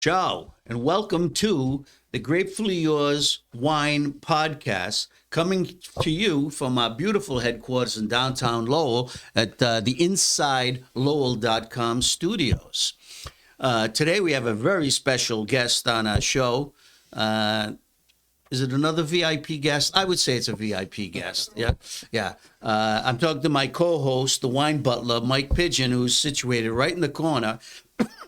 Ciao, and welcome to the Grapefully Yours Wine Podcast, coming to you from our beautiful headquarters in downtown Lowell at the InsideLowell.com studios. Today we have a very special guest on our show. Is it another VIP guest? I would say it's a VIP guest. Yeah. I'm talking to my co-host, the wine butler, Mike Pigeon, who's situated right in the corner.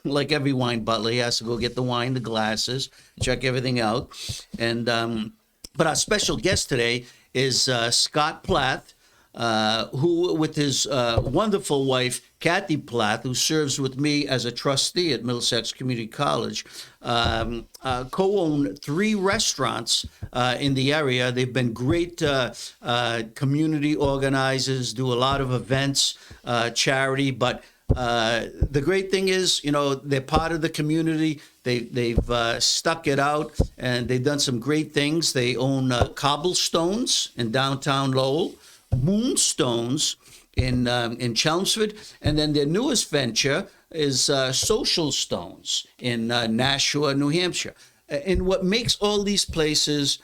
Like every wine butler, he has to go get the wine, the glasses, check everything out. And but our special guest today is Scott Plath, who, with his wonderful wife, Kathy Plath, who serves with me as a trustee at Middlesex Community College, co-own 3 restaurants in the area. They've been great community organizers, do a lot of events, charity, but the great thing is, they're part of the community. They've stuck it out, and they've done some great things. They own Cobblestones in downtown Lowell, Moonstones in Chelmsford, and then their newest venture is Social Stones in Nashua, New Hampshire. And what makes all these places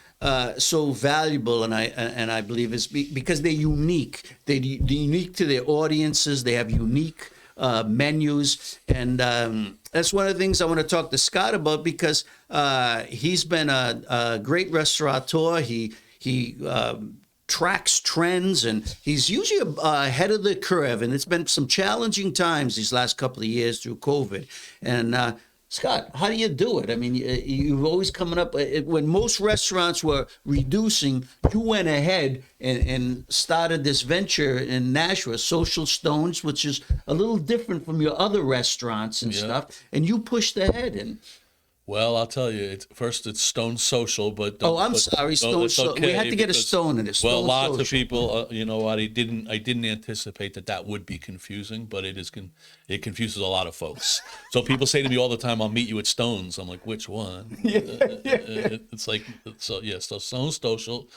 so valuable, and I believe, is because they're unique. They're unique to their audiences. They have unique menus, and that's one of the things I want to talk to Scott about, because he's been a great restaurateur. He tracks trends, and he's usually ahead of the curve, and it's been some challenging times these last couple of years through COVID. And Scott, how do you do it? I mean, you've always coming up, when most restaurants were reducing, you went ahead and started this venture in Nashua, Social Stones, which is a little different from your other restaurants and stuff, and you pushed ahead. And well, I'll tell you. It's Stone Social, but I'm sorry, Stone Social. Okay, we had to get a stone in it. Well, lots Social. of people, you know what? I didn't anticipate that would be confusing, but it confuses a lot of folks. So people say to me all the time, "I'll meet you at Stones." I'm like, "Which one?" It's like so. Yeah, so Stone Social,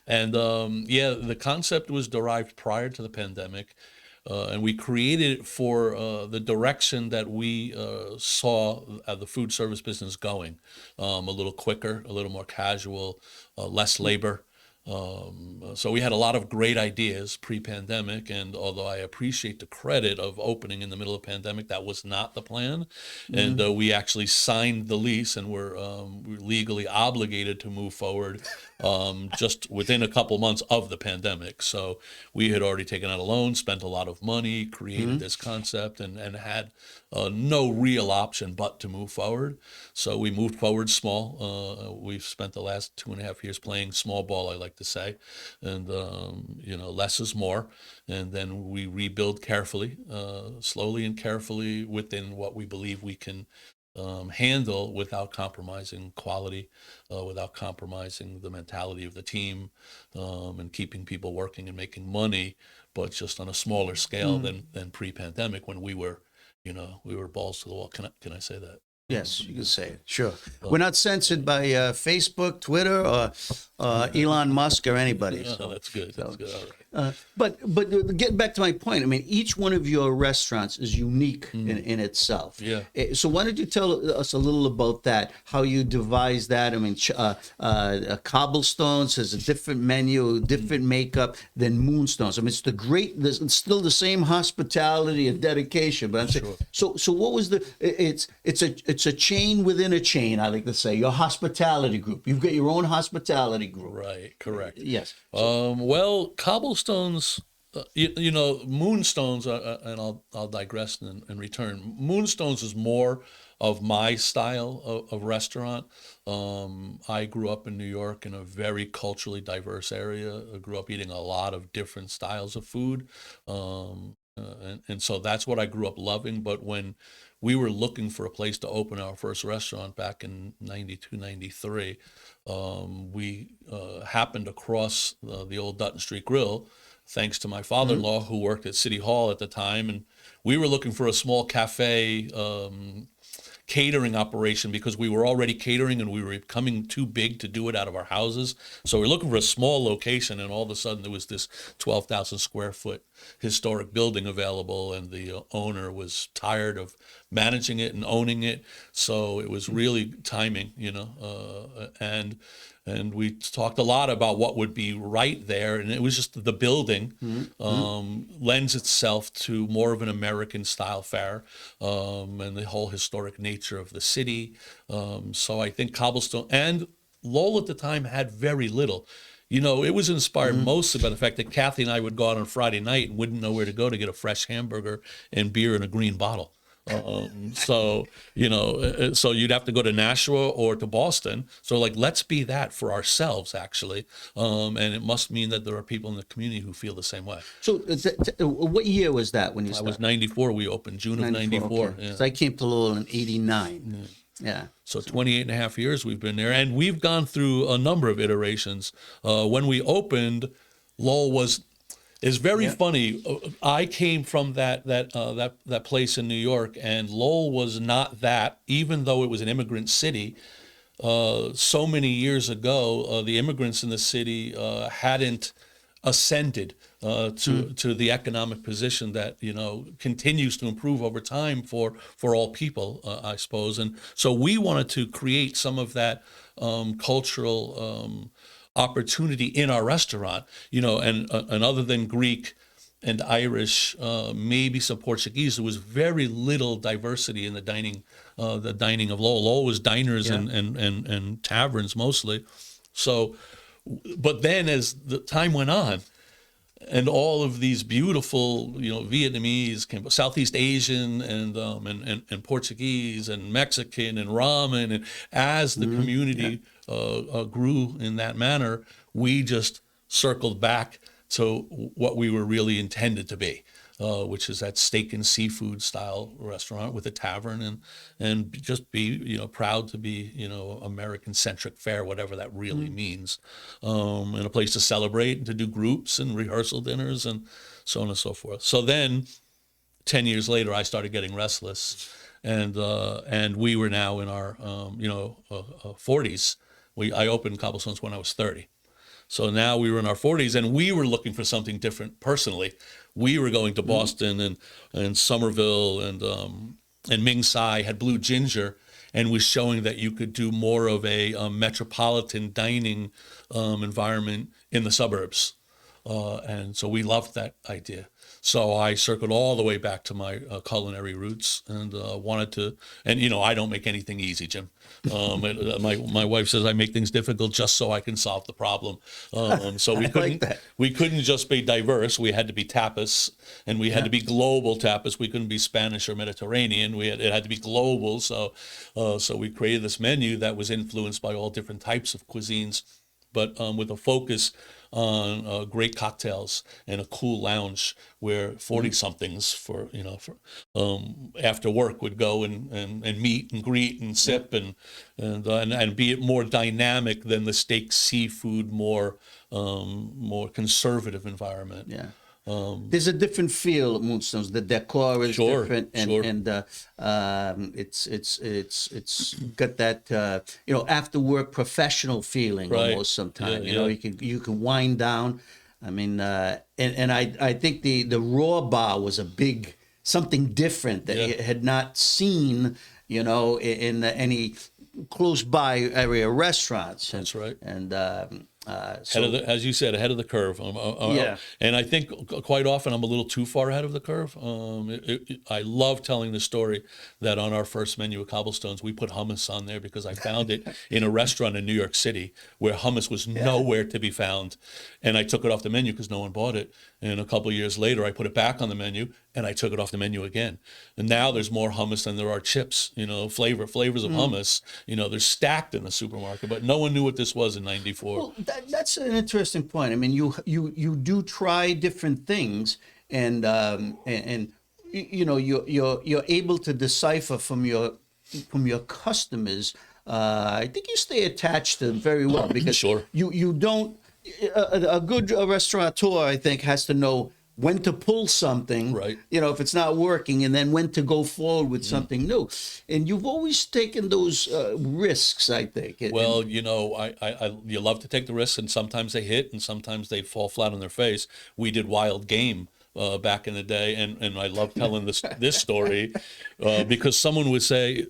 and the concept was derived prior to the pandemic. And we created it for the direction that we saw the food service business going, a little quicker, a little more casual, less labor. So we had a lot of great ideas pre-pandemic, and although I appreciate the credit of opening in the middle of the pandemic, that was not the plan. And we actually signed the lease, and we're legally obligated to move forward just within a couple months of the pandemic. So we had already taken out a loan, spent a lot of money, created this concept, and had no real option but to move forward. So we moved forward small. We've spent the last 2.5 years playing small ball, I like to say, and less is more. And then we rebuild carefully, slowly and carefully, within what we believe we can handle without compromising quality, without compromising the mentality of the team, and keeping people working and making money, but just on a smaller scale than pre-pandemic, when we were balls to the wall. Can I say that? Yes, you can say it. Sure. We're not censored by Facebook, Twitter, or Elon Musk or anybody. So that's good. That's good. All right. But getting back to my point, I mean, each one of your restaurants is unique in itself. Yeah. So why don't you tell us a little about that, how you devised that? I mean, Cobblestones has a different menu, different makeup than Moonstones. I mean, it's still the same hospitality and dedication, but I'm saying, so what was it's a chain within a chain, I like to say, your hospitality group. You've got your own hospitality group. Right, correct. Yes. Well, Cobblestones, Moonstones, and I'll digress and return. Moonstones is more of my style of restaurant. I grew up in New York in a very culturally diverse area. I grew up eating a lot of different styles of food. And so that's what I grew up loving. But when we were looking for a place to open our first restaurant back in 92, 93, we happened across the old Dutton Street Grill, thanks to my father-in-law, who worked at City Hall at the time. And we were looking for a small cafe catering operation because we were already catering and we were becoming too big to do it out of our houses. So we're looking for a small location, and all of a sudden there was this 12,000 square foot historic building available, and the owner was tired of managing it and owning it. So it was really timing, and we talked a lot about what would be right there, and it was just the building lends itself to more of an American style fare, and the whole historic nature of the city. So I think Cobblestone and Lowell at the time had very little. It was inspired mostly by the fact that Kathy and I would go out on Friday night and wouldn't know where to go to get a fresh hamburger and beer in a green bottle. So you'd have to go to Nashua or to Boston. So let's be that for ourselves, actually. And it must mean that there are people in the community who feel the same way. So what year was that when you I started? was 94. We opened June of 94. Okay. Yeah. So I came to Lowell in 89. Yeah. So 28 and a half years we've been there. And we've gone through a number of iterations. When we opened, Lowell is very funny. I came from that place in New York, and Lowell was not that, even though it was an immigrant city. So many years ago, the immigrants in the city hadn't ascended to the economic position that continues to improve over time for all people, I suppose. And so we wanted to create some of that cultural opportunity in our restaurant, and other than Greek and Irish, maybe some Portuguese, there was very little diversity in the dining of Lowell. Lowell was diners and taverns mostly. So, but then as the time went on, and all of these beautiful, Vietnamese, Southeast Asian, and Portuguese, and Mexican, and ramen, and as the community grew in that manner, we just circled back to what we were really intended to be, which is that steak and seafood style restaurant with a tavern, and just be proud to be American centric fare, whatever that really means, and a place to celebrate and to do groups and rehearsal dinners and so on and so forth. So then 10 years later I started getting restless, and we were now in our 40s. I opened Cobblestones when I was 30. So now we were in our 40s, and we were looking for something different personally. We were going to Boston and Somerville and Ming Tsai had Blue Ginger, and was showing that you could do more of a metropolitan dining environment in the suburbs. And so we loved that idea. So I circled all the way back to my culinary roots and wanted to, and I don't make anything easy, Jim. My wife says I make things difficult just so I can solve the problem. So we couldn't just be diverse. We had to be tapas, and we had to be global tapas. We couldn't be Spanish or Mediterranean. It had to be global. So we created this menu that was influenced by all different types of cuisines, but with a focus on great cocktails and a cool lounge where 40-somethings for after work would go and meet and greet and sip and be it more dynamic than the steak seafood more conservative environment. Yeah. There's a different feel at Moonstones. The decor is different, and it's got that after work professional feeling almost. Sometimes you can wind down. I mean, and I think the raw bar was a big something different that you had not seen in any close by area restaurants. That's right. And as you said, ahead of the curve. And I think quite often I'm a little too far ahead of the curve. I love telling the story that on our first menu at Cobblestones, we put hummus on there because I found it in a restaurant in New York City where hummus was nowhere to be found. And I took it off the menu because no one bought it. And a couple of years later, I put it back on the menu and I took it off the menu again. And now there's more hummus than there are chips, flavors of hummus. They're stacked in the supermarket, but no one knew what this was in 94. Well, that's an interesting point. I mean, you do try different things, and you're able to decipher from your customers. I think you stay attached to them very well because you don't. A good restaurateur, I think, has to know when to pull something, Right. if it's not working, and then when to go forward with something new. And you've always taken those risks, I think. Well, you love to take the risks, and sometimes they hit, and sometimes they fall flat on their face. We did wild game back in the day, and I love telling this story because someone would say,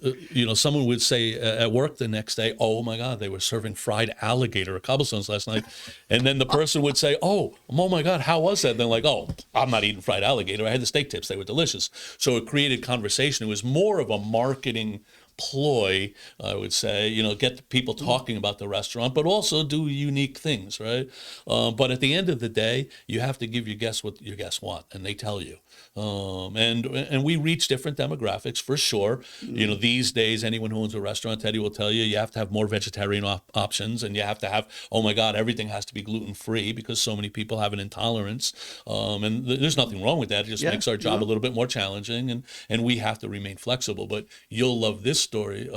at work the next day, "Oh my God, they were serving fried alligator at Cobblestones last night," and then the person would say, "Oh my God, how was that?" And they're like, "Oh, I'm not eating fried alligator. I had the steak tips. They were delicious." So it created conversation. It was more of a marketing ploy, I would say, get the people talking about the restaurant, but also do unique things, right? But at the end of the day, you have to give your guests what your guests want, and they tell you. And we reach different demographics for sure. These days, anyone who owns a restaurant, Teddy will tell you, you have to have more vegetarian options, and you have to have, oh my God, everything has to be gluten-free because so many people have an intolerance. And there's nothing wrong with that. It just makes our job a little bit more challenging, and we have to remain flexible. But you'll love this story.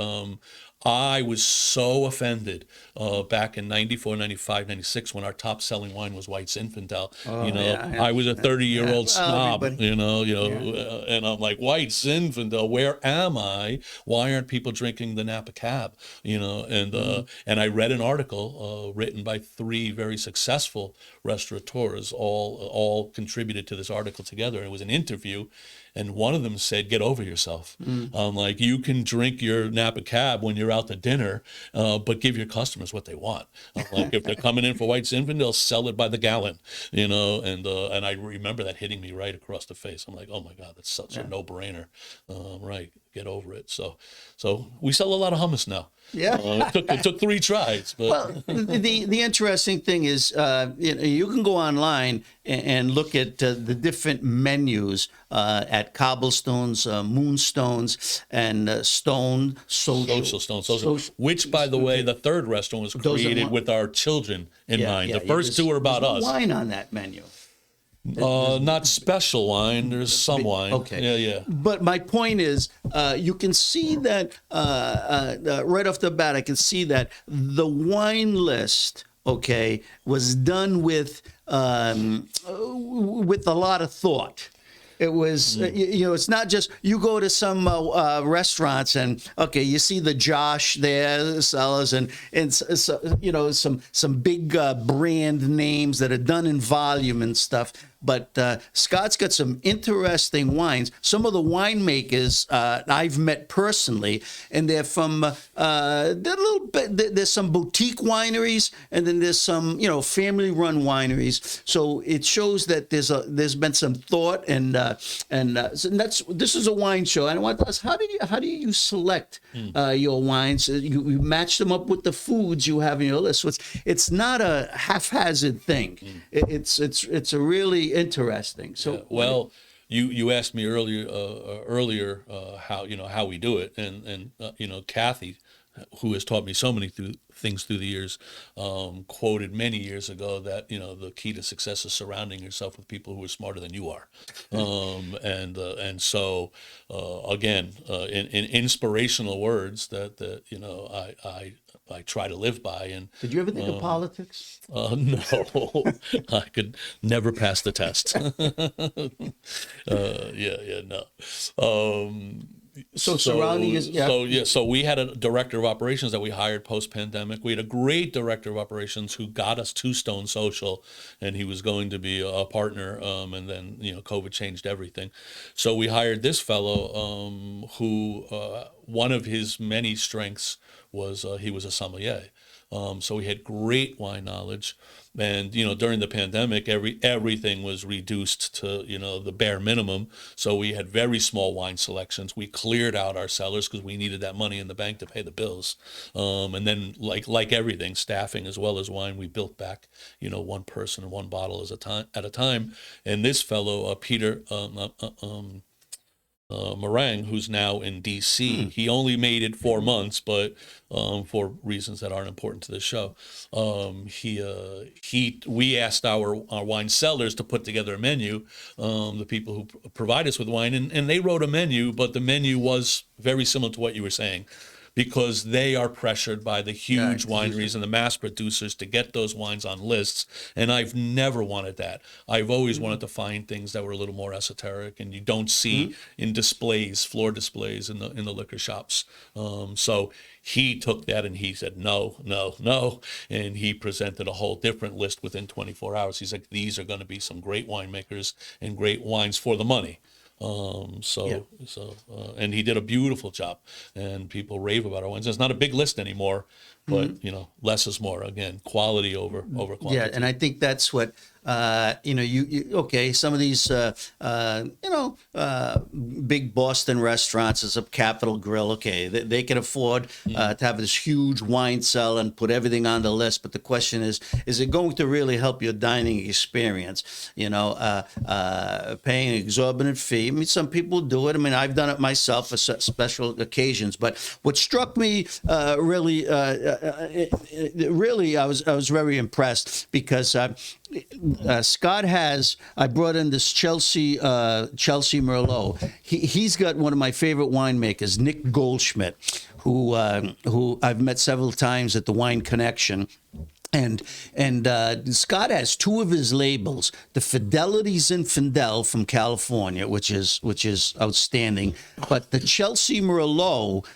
I was so offended back in 94, 95, 96 when our top selling wine was White Zinfandel. I was a 30-year-old snob, and I'm like, White Zinfandel, where am I? Why aren't people drinking the Napa Cab? And I read an article written by 3 very successful restaurateurs, all contributed to this article together. And it was an interview. And one of them said, "Get over yourself." Like, you can drink your Napa Cab when you're out to dinner, but give your customers what they want. Like, if they're coming in for White Zinfandel, sell it by the gallon, And I remember that hitting me right across the face. I'm like, oh my God, that's such a no-brainer. Right, get over it. So we sell a lot of hummus now. Yeah. It took 3 tries. But Well, the interesting thing is, you can go online and look at the different menus at Cobblestones, Moonstones, and Stone Social. Stone Social, which, by the way, the 3rd restaurant was created with our children in mind. The first 2 are about us. There's wine on that menu. Not special wine. There's some wine. Okay. Yeah. But my point is, you can see that right off the bat. I can see that the wine list, was done with a lot of thought. It was, it's not just you go to some restaurants and you see the Josh there, the sellers, and some big brand names that are done in volume and stuff. But Scott's got some interesting wines. Some of the winemakers I've met personally, and they're from they're a little bit. There's some boutique wineries, and then there's some family-run wineries. So it shows that there's been some thought, and this is a wine show. And I want to ask, how do you select your wines? You match them up with the foods you have in your list. So it's not a haphazard thing. It's a really interesting. So well, you asked me earlier how we do it, and Kathy, who has taught me so many things through the years, quoted many years ago that the key to success is surrounding yourself with people who are smarter than you are, and so again, in inspirational words that I try to live by. And did you ever think of politics? No, I could never pass the test. No. So surrounding is So we had a director of operations that we hired post-pandemic. We had a great director of operations who got us to Stone Social, and he was going to be a partner. And then COVID changed everything. So we hired this fellow who one of his many strengths was he was a sommelier. So he had great wine knowledge, and during the pandemic, everything was reduced to the bare minimum. So we had very small wine selections. We cleared out our cellars because we needed that money in the bank to pay the bills. And then, like everything, staffing as well as wine, we built back one person and one bottle at a time. And this fellow, Peter Meringue, who's now in D.C. He only made it 4 months, but for reasons that aren't important to this show, we asked our wine sellers to put together a menu, the people who provide us with wine, and they wrote a menu, but the menu was very similar to what you were saying. because they are pressured by the huge wineries and the mass producers to get those wines on lists. And I've never wanted that. I've always wanted to find things that were a little more esoteric and you don't see in displays, floor displays in the liquor shops. So he took that and he said, no, no, no. And he presented a whole different list within 24 hours. He's like, these are going to be some great winemakers and great wines for the money. And he did a beautiful job, and people rave about our wines. It's not a big list anymore, but less is more. Again, quality over quantity. Yeah, and I think that's what some of these big Boston restaurants is a Capitol Grill. Okay, they can afford to have this huge wine cell and put everything on the list. But the question is it going to really help your dining experience? Paying an exorbitant fee. I mean, some people do it. I mean, I've done it myself for special occasions. But what struck me really, I was very impressed because. Scott I brought in this Chelsea Merlot. He's got one of my favorite winemakers, Nick Goldschmidt, who I've met several times at the Wine Connection. And Scott has two of his labels, the Fidelity Zinfandel from California, which is outstanding, but the Chelsea Merlot,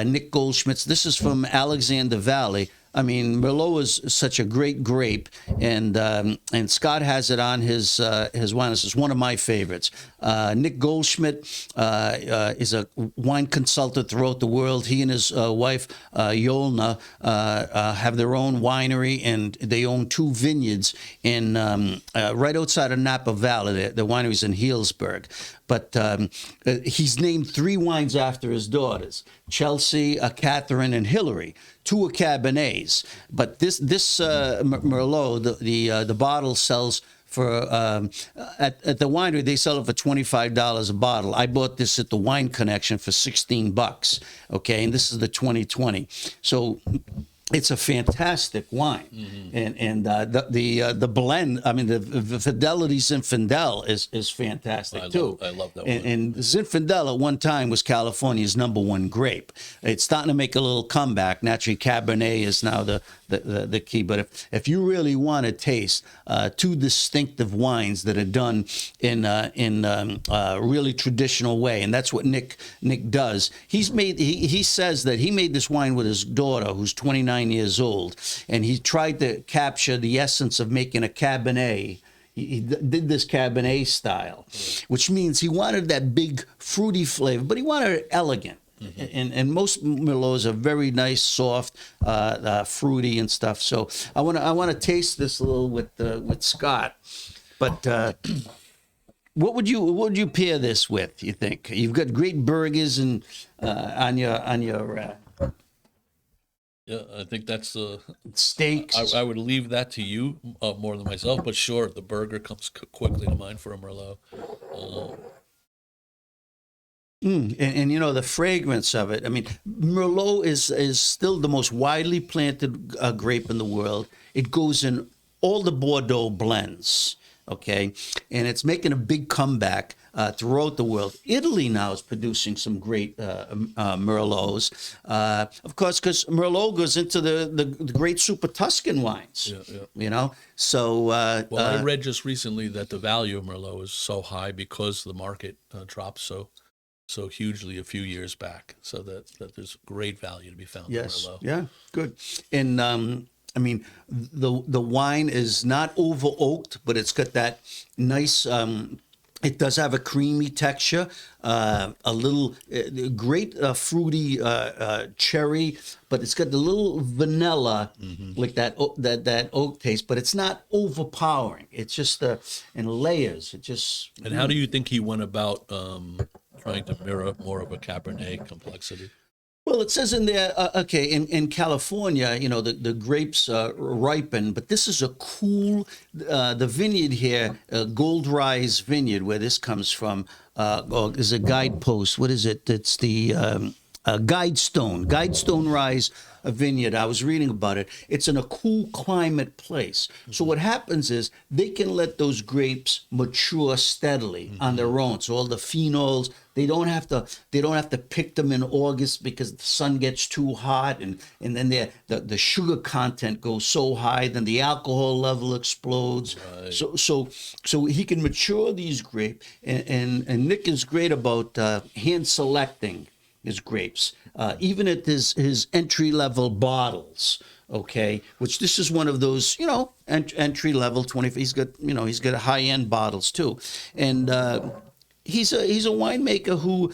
Nick Goldschmidt's, this is from Alexander Valley. I mean, Merlot is such a great grape, and Scott has it on his wine. This is one of my favorites. Nick Goldschmidt is a wine consultant throughout the world. He and his wife Yolna have their own winery, and they own two vineyards in right outside of Napa Valley. The winery's in Healdsburg. But he's named three wines after his daughters: Chelsea, Catherine, and Hillary. Two are Cabernets. But this Merlot, the bottle sells for at the winery, they sell it for $25 a bottle. I bought this at the Wine Connection for $16. Okay, and this is the 2020. So. It's a fantastic wine, and the blend. I mean, the Fidelity Zinfandel is fantastic too. I love that one. And Zinfandel at one time was California's #1 grape. It's starting to make a little comeback. Naturally, Cabernet is now the key. But if you really want to taste two distinctive wines that are done in a really traditional way, and that's what Nick does. He says that he made this wine with his daughter, who's 29 years old, and he tried to capture the essence of making a Cabernet. He did this Cabernet style, which means he wanted that big fruity flavor, but he wanted it elegant. And most Merlots are very nice, soft, fruity and stuff. So I want to taste this a little with Scott. But what would you pair this with? You think you've got great burgers and on your. Yeah, I think that's the steaks. I would leave that to you more than myself, but sure, the burger comes quickly to mind for a Merlot. And the fragrance of it. I mean, Merlot is still the most widely planted grape in the world. It goes in all the Bordeaux blends. Okay, and it's making a big comeback throughout the world. Italy now is producing some great Merlots, of course, because Merlot goes into the great Super Tuscan wines. Yeah. So I read just recently that the value of Merlot is so high because the market dropped so hugely a few years back. So that there's great value to be found in Merlot. Yeah, good. And I mean, the wine is not over oaked, but it's got that nice. It does have a creamy texture, a little great fruity cherry, but it's got the little vanilla, like that oak taste. But it's not overpowering. It's just in layers. It just. And how do you think he went about trying to mirror more of a Cabernet complexity? Well, it says in there, in California, the grapes ripen, but this is a cool, the vineyard here, Gold Rise Vineyard, where this comes from, is a guidepost. What is it? It's the Guidestone Rise a vineyard. I was reading about it. It's in a cool climate place. So what happens is they can let those grapes mature steadily on their own. So all the phenols, they don't have to pick them in August because the sun gets too hot, and then the sugar content goes so high, then the alcohol level explodes. Right. So he can mature these grapes, and Nick is great about hand selecting his grapes, even at his entry level bottles. Okay, which this is one of those, entry level 20. He's got high end bottles too, and he's a winemaker who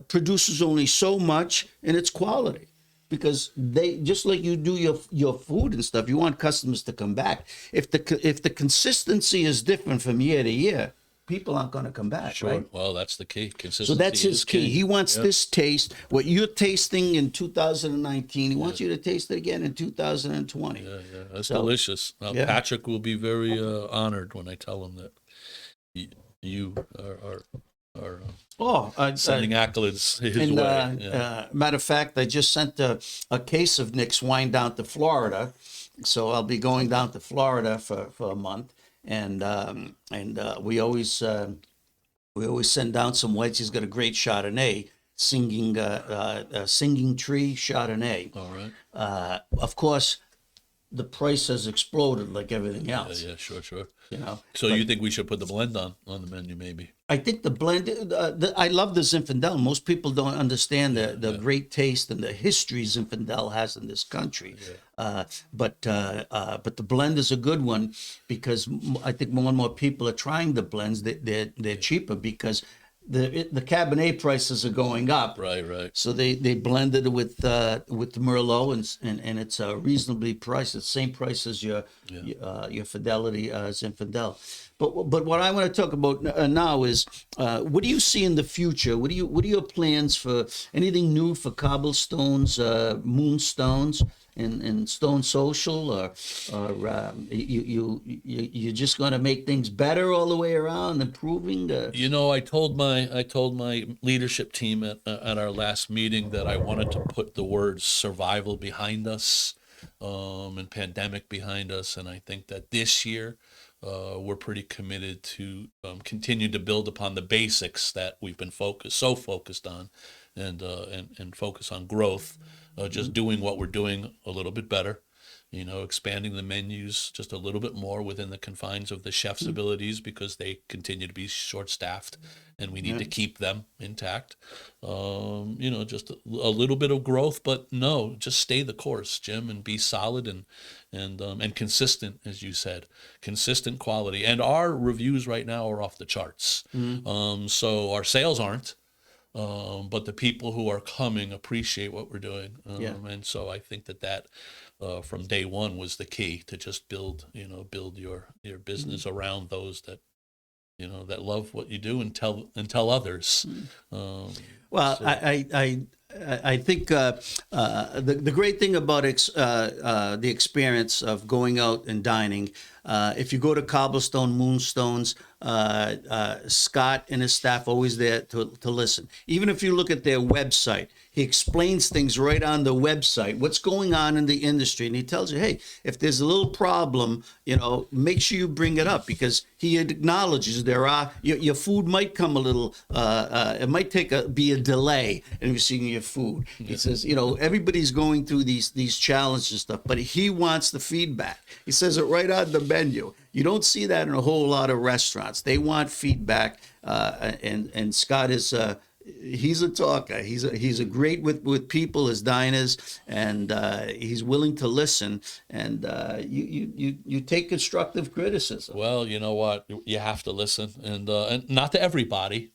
produces only so much, and it's quality, because they, just like you do your food and stuff, you want customers to come back. If the consistency is different from year to year, people aren't going to come back. Sure. Right? Well, that's the key. Consistency. So that's his is key. king. He wants Yep. this taste, what you're tasting in 2019, he wants you to taste it again in 2020. Yeah, that's So, delicious. Now, yeah. Patrick will be very honored when I tell him that you are sending accolades his And way. Yeah. matter of fact, I just sent a case of Nick's wine down to Florida, so I'll be going down to Florida for a month, and we always send down some whites. He's got a great Chardonnay, singing tree Chardonnay. All right. Of course, the price has exploded like everything Yeah, else. sure. So But you think we should put the blend on the menu, maybe? I think the blend. I love the Zinfandel. Most people don't understand the great taste and the history Zinfandel has in this country. But the blend is a good one, because I think more and more people are trying the blends. They're cheaper because the Cabernet prices are going up. Right. So they blended it with the Merlot, and it's reasonably priced. It's the same price as your Fidelity Zinfandel. But what I want to talk about now is what do you see in the future? What are your plans for anything new for Cobblestones, Moonstones, and Stone Social, or you're just going to make things better all the way around, improving? I told my leadership team at our last meeting that I wanted to put the words survival behind us, and pandemic behind us, and I think that this year we're pretty committed to continue to build upon the basics that we've been focused on, and focus on growth, just doing what we're doing a little bit better, expanding the menus just a little bit more within the confines of the chef's abilities, because they continue to be short-staffed, and we need to keep them intact. Just a little bit of growth, but no, just stay the course, Jim, and be solid and consistent, as you said, consistent quality. And our reviews right now are off the charts. So our sales aren't. But the people who are coming appreciate what we're doing, and so I think that from day one was the key to just build your business around those that that love what you do and tell others. I think the great thing about the experience of going out and dining, if you go to Cobblestone, Moonstones, Scott and his staff always there to listen. Even if you look at their website, he explains things right on the website, what's going on in the industry, and he tells you, hey, if there's a little problem, make sure you bring it up, because he acknowledges your food might come a little, it might be a delay in receiving your food. He says, everybody's going through these challenges and stuff, but he wants the feedback. He says it right on the menu. You don't see that in a whole lot of restaurants. They want feedback, and Scott is he's a talker. He's a great with people as diners, and he's willing to listen. And you take constructive criticism. Well, you know what? You have to listen, and not to everybody,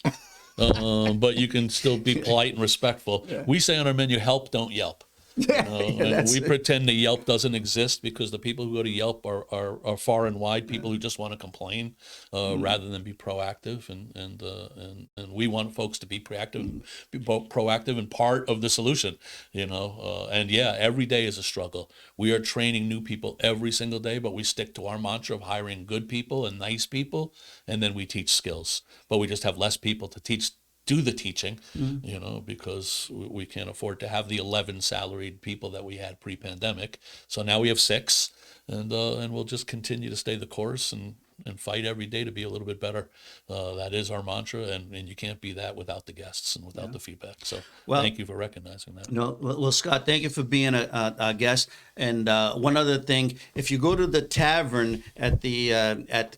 but you can still be polite and respectful. Yeah. We say on our menu, "Help, don't Yelp." And we pretend the Yelp doesn't exist, because the people who go to Yelp are far and wide people who just want to complain rather than be proactive, and we want folks to be proactive and part of the solution, and every day is a struggle. We are training new people every single day, but we stick to our mantra of hiring good people and nice people, and then we teach skills, but we just have less people to teach do the teaching, because we can't afford to have the 11 salaried people that we had pre-pandemic. So now we have 6, and we'll just continue to stay the course and fight every day to be a little bit better. That is our mantra, and you can't be that without the guests and without the feedback. So thank you for recognizing that. No, well, Scott, thank you for being a guest. And one other thing, if you go to the tavern at the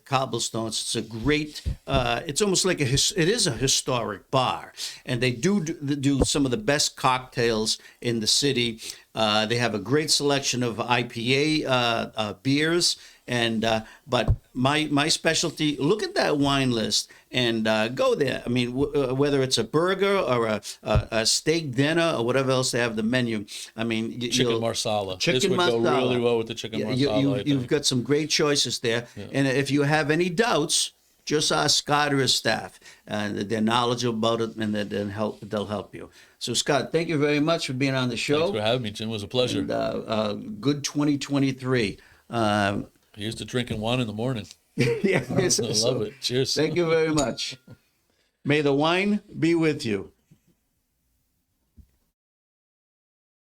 Cobblestones, it's a great. It's almost like it is a historic bar, and they do some of the best cocktails in the city. They have a great selection of IPA beers. And but my specialty, look at that wine list and go there. I mean, whether it's a burger or a steak dinner or whatever else they have the menu. I mean, chicken marsala. Chicken this would marsala. go really well with the chicken marsala. You've got some great choices there. Yeah. And if you have any doubts, just ask Scott or his staff. They're knowledgeable about it, and they'll help you. So, Scott, thank you very much for being on the show. Thanks for having me, Jim. It was a pleasure. And, good 2023. Here's to drinking wine in the morning. Yeah, I love it. Cheers. Thank you very much. May the wine be with you.